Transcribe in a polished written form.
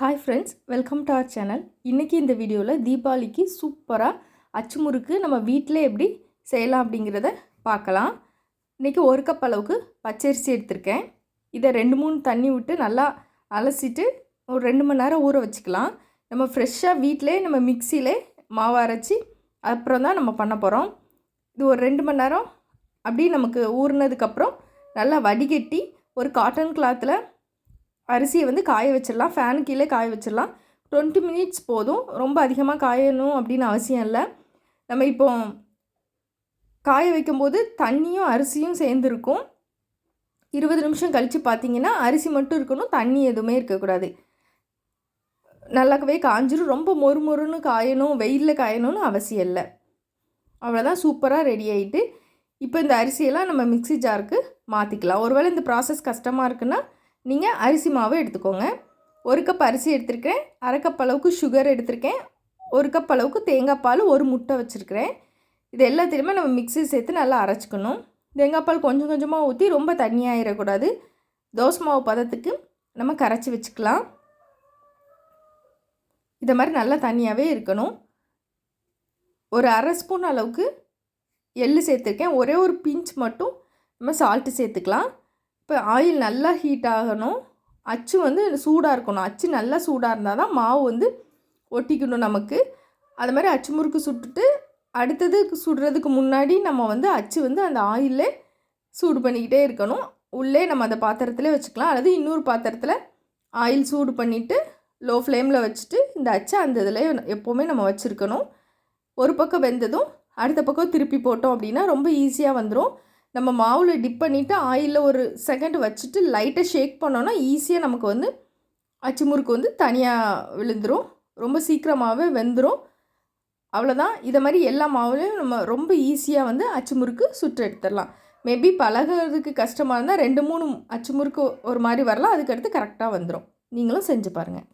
Hi friends, welcome to our channel. இன்னைக்கு இந்த வீடியோல தீபாவளிக்கு சூப்பரா அச்சு முறுக்கு நம்ம வீட்லயே எப்படி செய்யலாம் அப்படிங்கறத பார்க்கலாம். இன்னைக்கு 1 கப் அளவுக்கு பச்சரிசி எடுத்துர்க்கேன். இத 2-3 தண்ணி விட்டு நல்லா அலசிட்டு ஒரு 2 மணி நேரம் ஊற வச்சுக்கலாம். நம்ம ஃப்ரெஷ்ஷா வீட்லயே நம்ம மிக்ஸிலே மாவு அரைச்சி அப்புறம் தான் நம்ம பண்ண போறோம். இது ஒரு 2 மணி நேரம் அப்படியே நமக்கு ஊறினதுக்கு அப்புறம் நல்லா வடிகட்டி ஒரு காட்டன் கிளாத்ல அரிசியை வந்து காய வச்சிடலாம். ஃபேன் கீழே காய வச்சிடலாம். 20 மினிட்ஸ் போதும். ரொம்ப அதிகமாக காயணும் அப்படின்னு அவசியம் இல்லை. நம்ம இப்போ காய வைக்கும்போது தண்ணியும் அரிசியும் சேர்ந்துருக்கும். 20 நிமிஷம் கழித்து பார்த்தீங்கன்னா அரிசி மட்டும் இருக்கணும், தண்ணி எதுவுமே இருக்கக்கூடாது. நல்லாவே காஞ்சிரும். ரொம்ப மொறு மொறுன்னு காயணும், வெயிலில் காயணும்னு அவசியம் இல்லை. அவ்வளோதான், சூப்பராக ரெடி ஆகிட்டு இப்போ இந்த அரிசியெல்லாம் நம்ம மிக்ஸி ஜாருக்கு மாற்றிக்கலாம். ஒருவேளை இந்த ப்ராசஸ் கஷ்டமாக இருக்குன்னா நீங்கள் அரிசி மாவு எடுத்துக்கோங்க. 1 கப் அரிசி எடுத்துருக்கேன், 1/2 கப் அளவுக்கு சுகர் எடுத்துருக்கேன், 1 கப் அளவுக்கு தேங்காய் பால், 1 முட்டை வச்சுருக்கிறேன். இது எல்லாத்தையுமே நம்ம மிக்ஸி சேர்த்து நல்லா அரைச்சிக்கணும். தேங்காய் பால் கொஞ்சம் கொஞ்சமாக ஊற்றி ரொம்ப தண்ணியாகிடக்கூடாது. தோசை மாவு பதத்துக்கு நம்ம கரைச்சி வச்சுக்கலாம். இதை மாதிரி நல்லா தண்ணியாகவே இருக்கணும். ஒரு 1/2 ஸ்பூன் அளவுக்கு எள்ளு சேர்த்துருக்கேன். ஒரே ஒரு பிஞ்ச் மட்டும் நம்ம சால்ட்டு சேர்த்துக்கலாம். இப்போ ஆயில் நல்லா ஹீட் ஆகணும். அச்சு வந்து சூடாக இருக்கணும். அச்சு நல்லா சூடாக இருந்தால் தான் மாவு வந்து ஒட்டிக்கணும் நமக்கு. அது மாதிரி அச்சு முறுக்கு சுட்டுட்டு அடுத்தது சுடுறதுக்கு முன்னாடி நம்ம வந்து அச்சு வந்து அந்த ஆயிலே சூடு பண்ணிக்கிட்டே இருக்கணும். உள்ளே நம்ம அந்த பாத்திரத்தில் வச்சுக்கலாம், அல்லது இன்னொரு பாத்திரத்தில் ஆயில் சூடு பண்ணிவிட்டு லோ ஃப்ளேமில் வச்சுட்டு இந்த அச்சை அந்த இதில் எப்போவுமே நம்ம வச்சுருக்கணும். ஒரு பக்கம் வெந்ததும் அடுத்த பக்கம் திருப்பி போட்டோம் அப்படின்னா ரொம்ப ஈஸியாக வந்துடும். நம்ம மாவில் டிப் பண்ணிவிட்டு ஆயிலில் ஒரு செகண்ட் வச்சுட்டு லைட்டாக ஷேக் பண்ணோன்னா ஈஸியாக நமக்கு வந்து அச்சு முறுக்கு வந்து தனியாக விழுந்துடும். ரொம்ப சீக்கிரமாகவே வெந்துடும். அவ்வளோதான். இதை மாதிரி எல்லா மாவுலையும் நம்ம ரொம்ப ஈஸியாக வந்து அச்சு முறுக்கு சுட்டு எடுத்துடலாம். மேபி பழகிறதுக்கு கஷ்டமாக இருந்தால் 2-3 அச்சு முறுக்கு ஒரு மாதிரி வரலாம். அதுக்கடுத்து கரெக்டாக வந்துடும். நீங்களும் செஞ்சு பாருங்கள்.